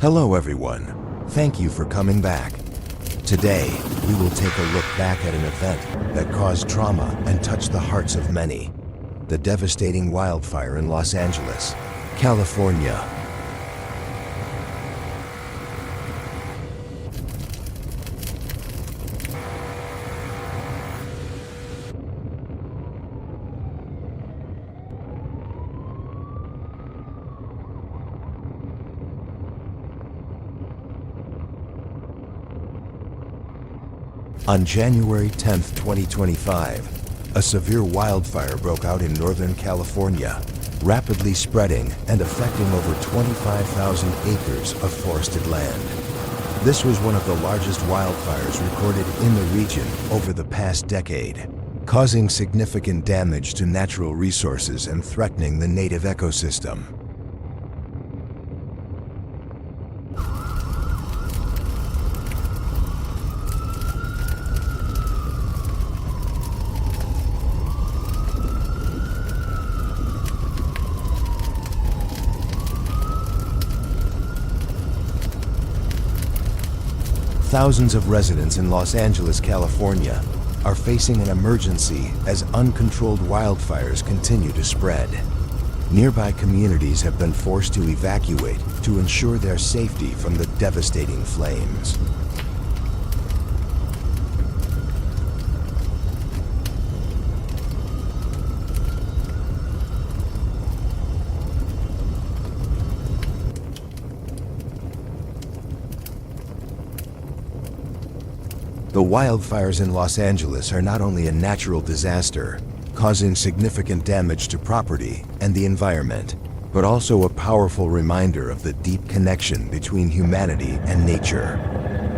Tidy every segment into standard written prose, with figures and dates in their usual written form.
Hello everyone, thank you for coming back. Today, we will take a look back at an event that caused trauma and touched the hearts of many. The devastating wildfire in Los Angeles, California. On January 10, 2025, a severe wildfire broke out in Northern California, rapidly spreading and affecting over 25,000 acres of forested land. This was one of the largest wildfires recorded in the region over the past decade, causing significant damage to natural resources and threatening the native ecosystem. Thousands of residents in Los Angeles, California, are facing an emergency as uncontrolled wildfires continue to spread. Nearby communities have been forced to evacuate to ensure their safety from the devastating flames. The wildfires in Los Angeles are not only a natural disaster, causing significant damage to property and the environment, but also a powerful reminder of the deep connection between humanity and nature.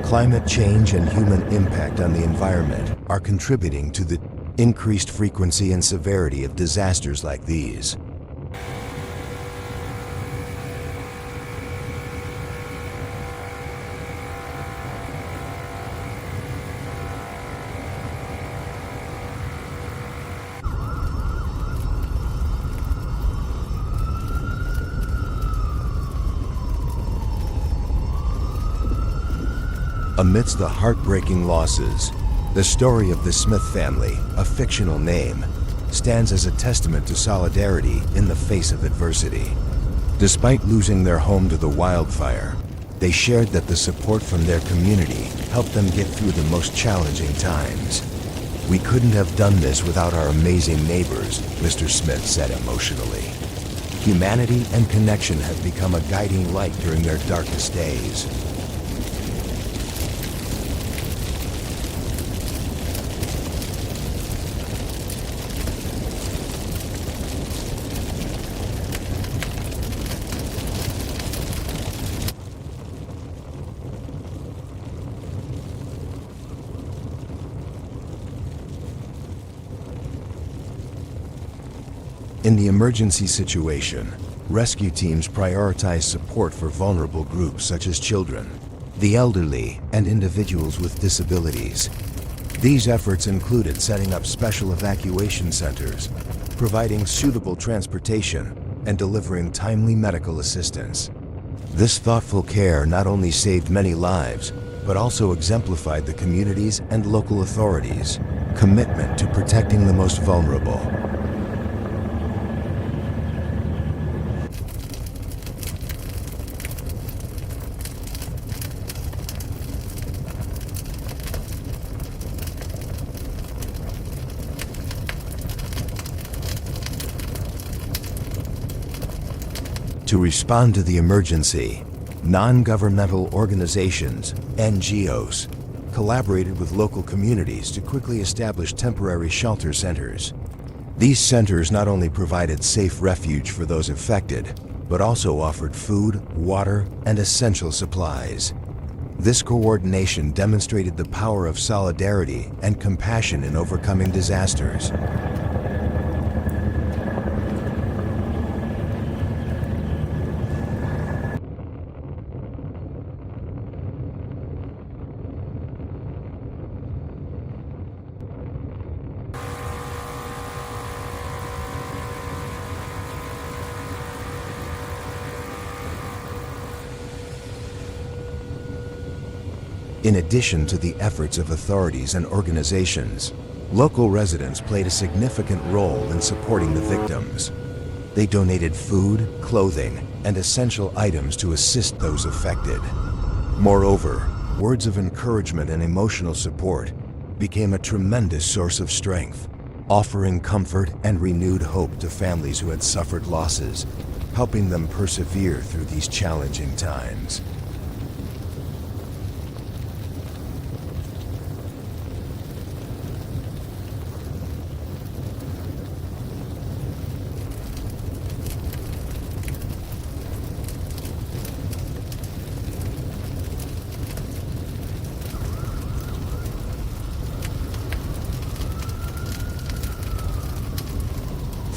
Climate change and human impact on the environment are contributing to the increased frequency and severity of disasters like these. Amidst the heartbreaking losses, the story of the Smith family, a fictional name, stands as a testament to solidarity in the face of adversity. Despite losing their home to the wildfire, they shared that the support from their community helped them get through the most challenging times. "We couldn't have done this without our amazing neighbors," Mr. Smith said emotionally. Humanity and connection have become a guiding light during their darkest days. In the emergency situation, rescue teams prioritize support for vulnerable groups such as children, the elderly, and individuals with disabilities. These efforts included setting up special evacuation centers, providing suitable transportation, and delivering timely medical assistance. This thoughtful care not only saved many lives, but also exemplified the community's and local authorities' commitment to protecting the most vulnerable. To respond to the emergency, non-governmental organizations, NGOs, collaborated with local communities to quickly establish temporary shelter centers. These centers not only provided safe refuge for those affected, but also offered food, water, and essential supplies. This coordination demonstrated the power of solidarity and compassion in overcoming disasters. In addition to the efforts of authorities and organizations, local residents played a significant role in supporting the victims. They donated food, clothing, and essential items to assist those affected. Moreover, words of encouragement and emotional support became a tremendous source of strength, offering comfort and renewed hope to families who had suffered losses, helping them persevere through these challenging times.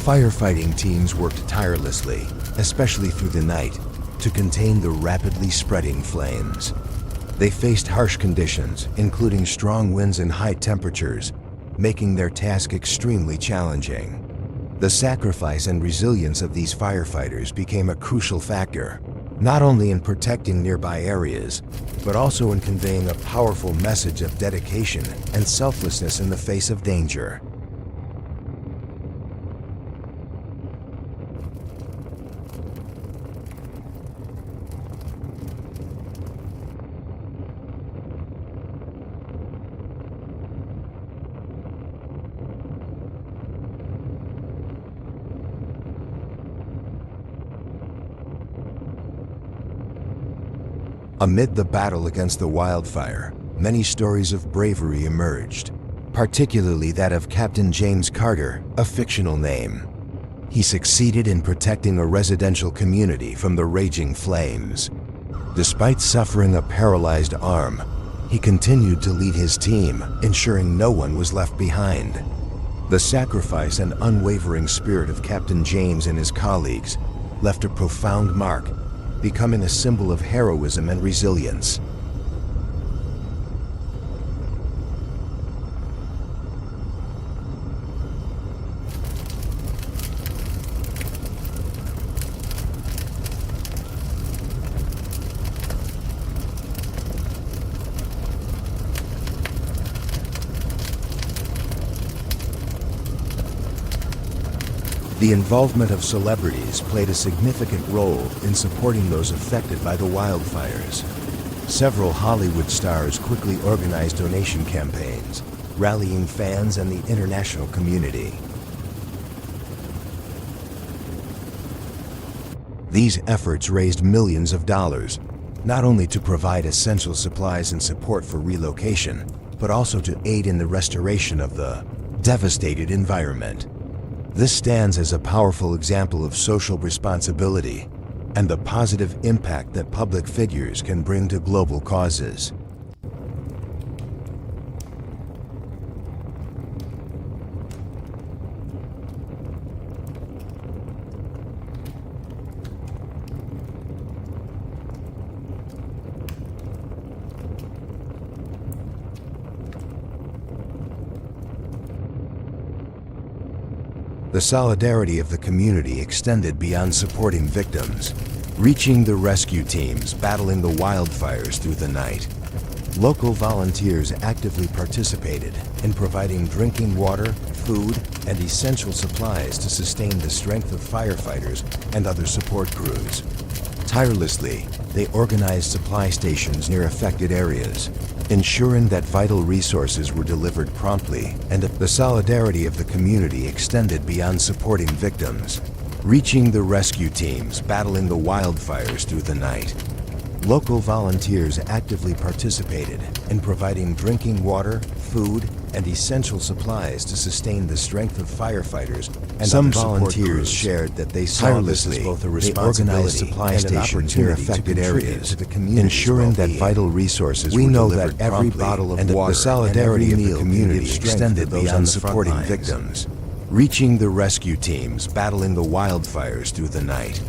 Firefighting teams worked tirelessly, especially through the night, to contain the rapidly spreading flames. They faced harsh conditions, including strong winds and high temperatures, making their task extremely challenging. The sacrifice and resilience of these firefighters became a crucial factor, not only in protecting nearby areas, but also in conveying a powerful message of dedication and selflessness in the face of danger. Amid the battle against the wildfire, many stories of bravery emerged, particularly that of Captain James Carter, a fictional name. He succeeded in protecting a residential community from the raging flames. Despite suffering a paralyzed arm, he continued to lead his team, ensuring no one was left behind. The sacrifice and unwavering spirit of Captain James and his colleagues left a profound mark, becoming a symbol of heroism and resilience. The involvement of celebrities played a significant role in supporting those affected by the wildfires. Several Hollywood stars quickly organized donation campaigns, rallying fans and the international community. These efforts raised millions of dollars, not only to provide essential supplies and support for relocation, but also to aid in the restoration of the devastated environment. This stands as a powerful example of social responsibility and the positive impact that public figures can bring to global causes. The solidarity of the community extended beyond supporting victims, reaching the rescue teams battling the wildfires through the night. Local volunteers actively participated in providing drinking water, food, and essential supplies to sustain the strength of firefighters and other support crews. Tirelessly, they organized supply stations near affected areas, ensuring that vital resources were delivered promptly, and the solidarity of the community extended beyond supporting victims, reaching the rescue teams battling the wildfires through the night. Local volunteers actively participated in providing drinking water, food, and essential supplies to sustain the strength of firefighters, and some volunteers shared that they saw this as both a responsibility supply and an opportunity affected areas, to the community, ensuring that vital resources were delivered promptly. Every bottle of water, the solidarity of the community extended beyond supporting victims, reaching the rescue teams battling the wildfires through the night.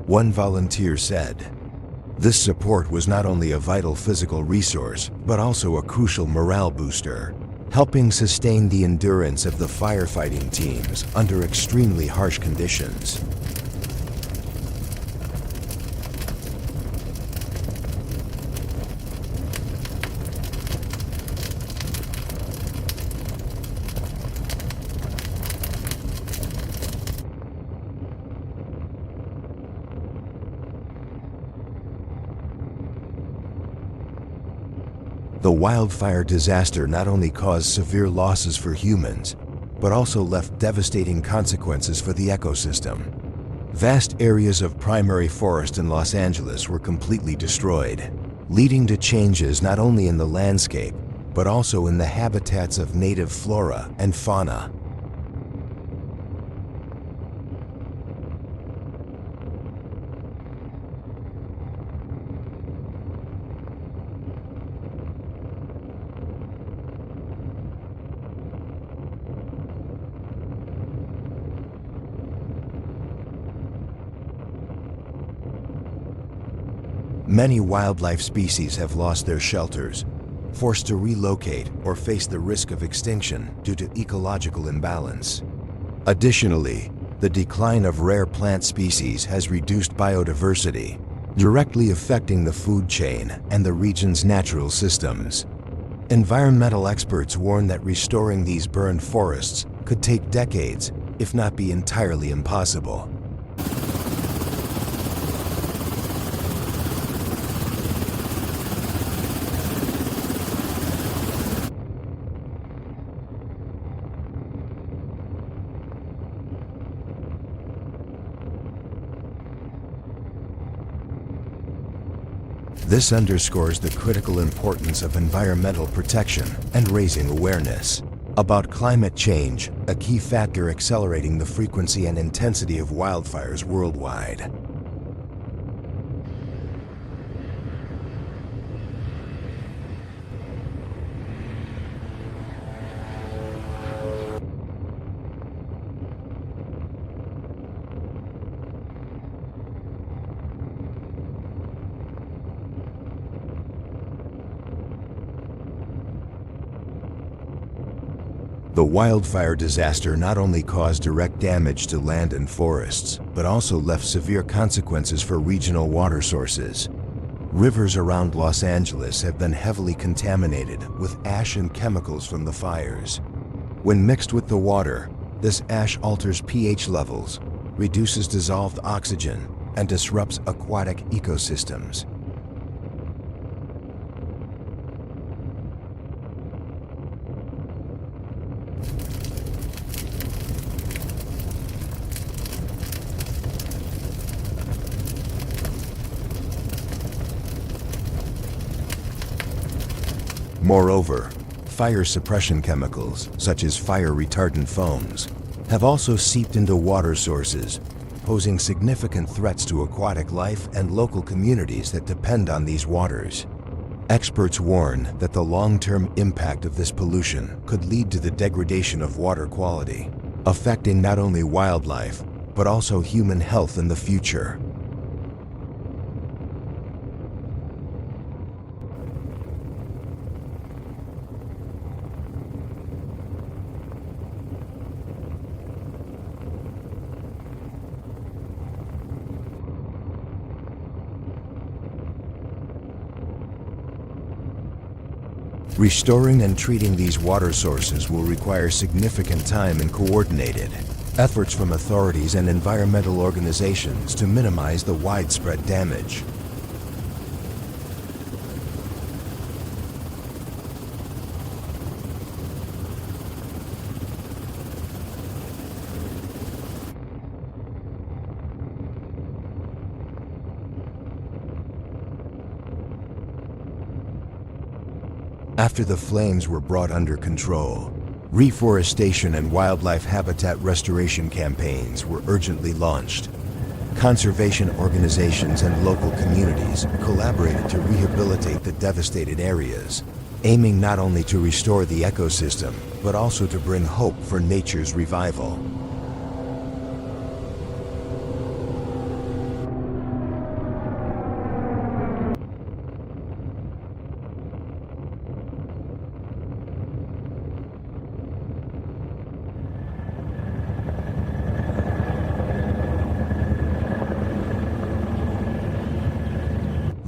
One volunteer said, "This support was not only a vital physical resource, but also a crucial morale booster. helping sustain the endurance of the firefighting teams under extremely harsh conditions. The wildfire disaster not only caused severe losses for humans, but also left devastating consequences for the ecosystem. Vast areas of primary forest in Los Angeles were completely destroyed, leading to changes not only in the landscape, but also in the habitats of native flora and fauna. Many wildlife species have lost their shelters, forced to relocate or face the risk of extinction due to ecological imbalance. Additionally, the decline of rare plant species has reduced biodiversity, directly affecting the food chain and the region's natural systems. Environmental experts warn that restoring these burned forests could take decades, if not be entirely impossible. This underscores the critical importance of environmental protection and raising awareness about climate change, a key factor accelerating the frequency and intensity of wildfires worldwide. The wildfire disaster not only caused direct damage to land and forests, but also left severe consequences for regional water sources. Rivers around Los Angeles have been heavily contaminated with ash and chemicals from the fires. When mixed with the water, this ash alters pH levels, reduces dissolved oxygen, and disrupts aquatic ecosystems. Moreover, fire suppression chemicals, such as fire retardant foams, have also seeped into water sources, posing significant threats to aquatic life and local communities that depend on these waters. Experts warn that the long-term impact of this pollution could lead to the degradation of water quality, affecting not only wildlife, but also human health in the future. Restoring and treating these water sources will require significant time and coordinated efforts from authorities and environmental organizations to minimize the widespread damage. After the flames were brought under control, reforestation and wildlife habitat restoration campaigns were urgently launched. Conservation organizations and local communities collaborated to rehabilitate the devastated areas, aiming not only to restore the ecosystem, but also to bring hope for nature's revival.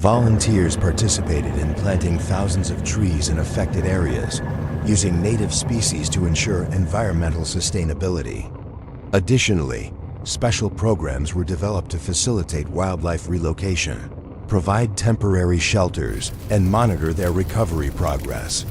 Volunteers participated in planting thousands of trees in affected areas, using native species to ensure environmental sustainability. Additionally, special programs were developed to facilitate wildlife relocation, provide temporary shelters, and monitor their recovery progress.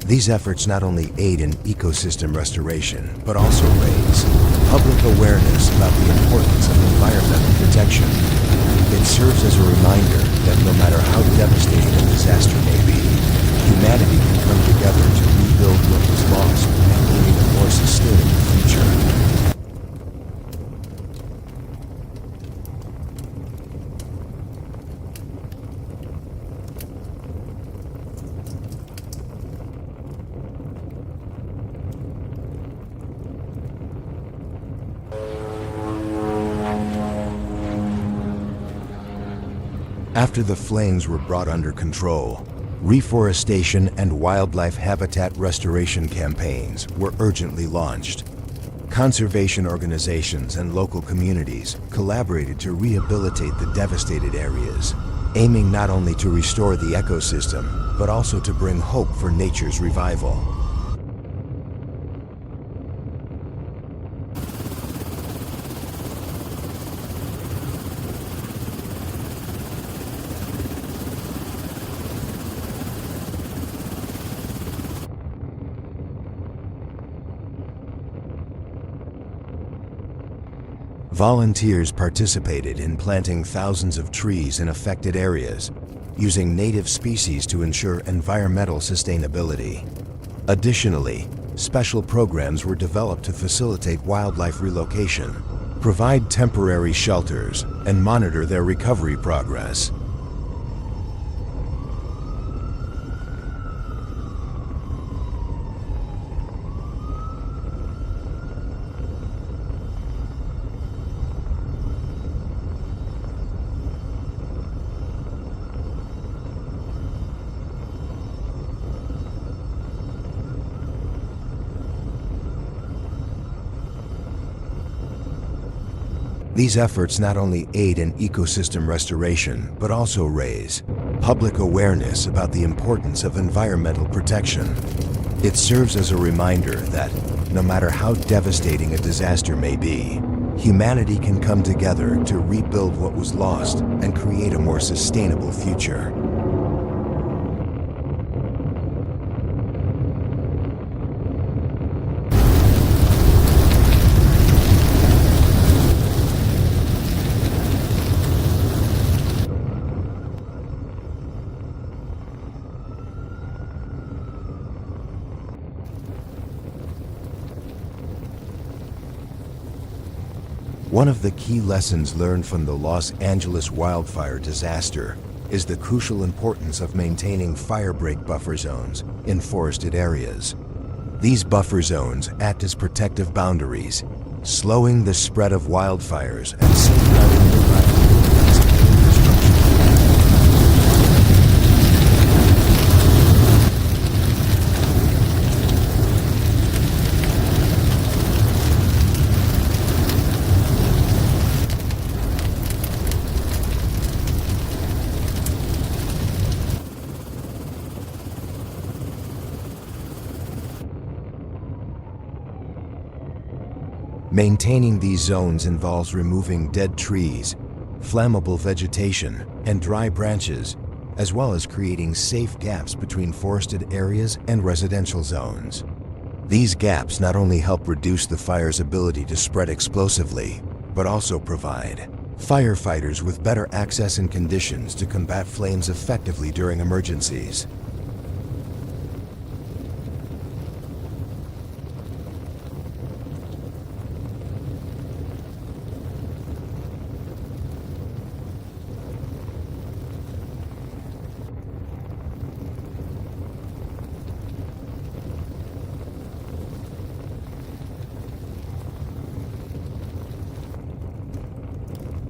These efforts not only aid in ecosystem restoration, but also raise public awareness about the importance of environmental protection. It serves as a reminder that no matter how devastating a disaster may be, humanity can come together to rebuild what was lost and create a more sustainable future. After the flames were brought under control, reforestation and wildlife habitat restoration campaigns were urgently launched. Conservation organizations and local communities collaborated to rehabilitate the devastated areas, aiming not only to restore the ecosystem, but also to bring hope for nature's revival. Volunteers participated in planting thousands of trees in affected areas, using native species to ensure environmental sustainability. Additionally, special programs were developed to facilitate wildlife relocation, provide temporary shelters, and monitor their recovery progress. These efforts not only aid in ecosystem restoration, but also raise public awareness about the importance of environmental protection. It serves as a reminder that, no matter how devastating a disaster may be, humanity can come together to rebuild what was lost and create a more sustainable future. One of the key lessons learned from the Los Angeles wildfire disaster is the crucial importance of maintaining fire break buffer zones in forested areas. These buffer zones act as protective boundaries, slowing the spread of wildfires and safeguarding nearby communities and infrastructure. Maintaining these zones involves removing dead trees, flammable vegetation, and dry branches, as well as creating safe gaps between forested areas and residential zones. These gaps not only help reduce the fire's ability to spread explosively, but also provide firefighters with better access and conditions to combat flames effectively during emergencies.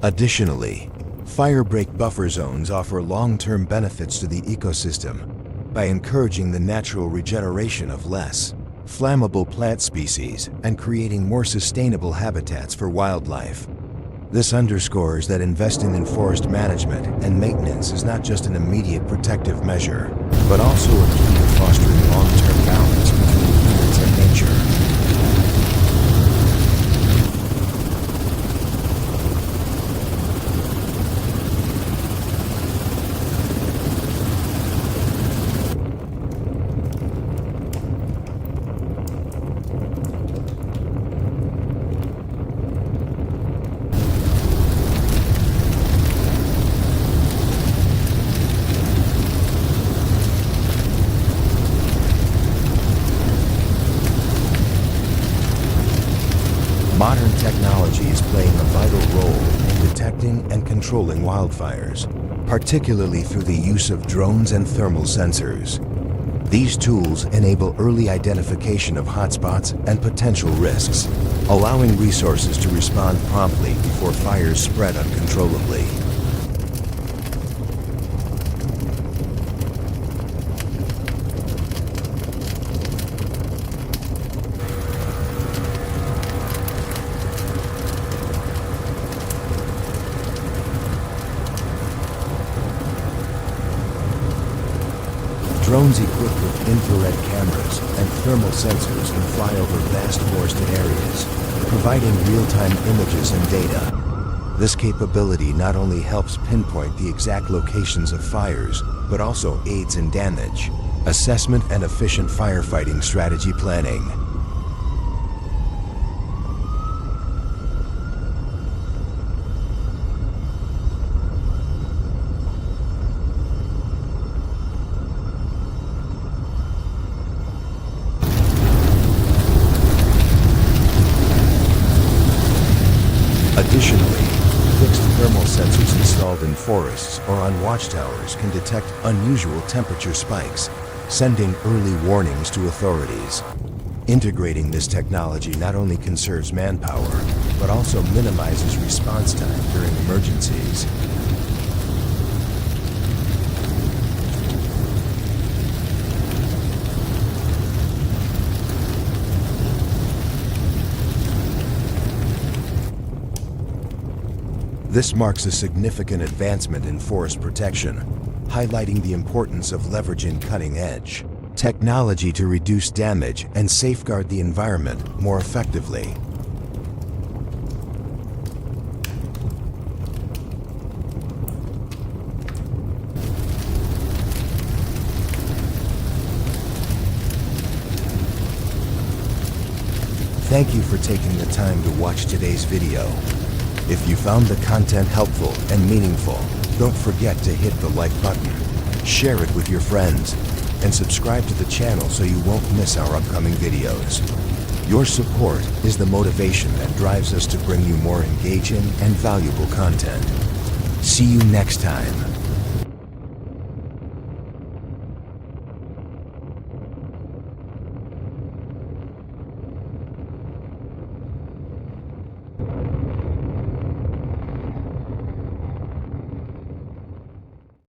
Additionally, fire break buffer zones offer long-term benefits to the ecosystem by encouraging the natural regeneration of less flammable plant species and creating more sustainable habitats for wildlife. This underscores that investing in forest management and maintenance is not just an immediate protective measure, but also a key to fostering long-term balance between humans and nature. Modern technology is playing a vital role in detecting and controlling wildfires, particularly through the use of drones and thermal sensors. These tools enable early identification of hotspots and potential risks, allowing resources to respond promptly before fires spread uncontrollably. Drones equipped with infrared cameras and thermal sensors can fly over vast forested areas, providing real-time images and data. This capability not only helps pinpoint the exact locations of fires, but also aids in damage assessment and efficient firefighting strategy planning. Additionally, fixed thermal sensors installed in forests or on watchtowers can detect unusual temperature spikes, sending early warnings to authorities. Integrating this technology not only conserves manpower, but also minimizes response time during emergencies. This marks a significant advancement in forest protection, highlighting the importance of leveraging cutting-edge technology to reduce damage and safeguard the environment more effectively. Thank you for taking the time to watch today's video. If you found the content helpful and meaningful, don't forget to hit the like button, share it with your friends, and subscribe to the channel so you won't miss our upcoming videos. Your support is the motivation that drives us to bring you more engaging and valuable content. See you next time.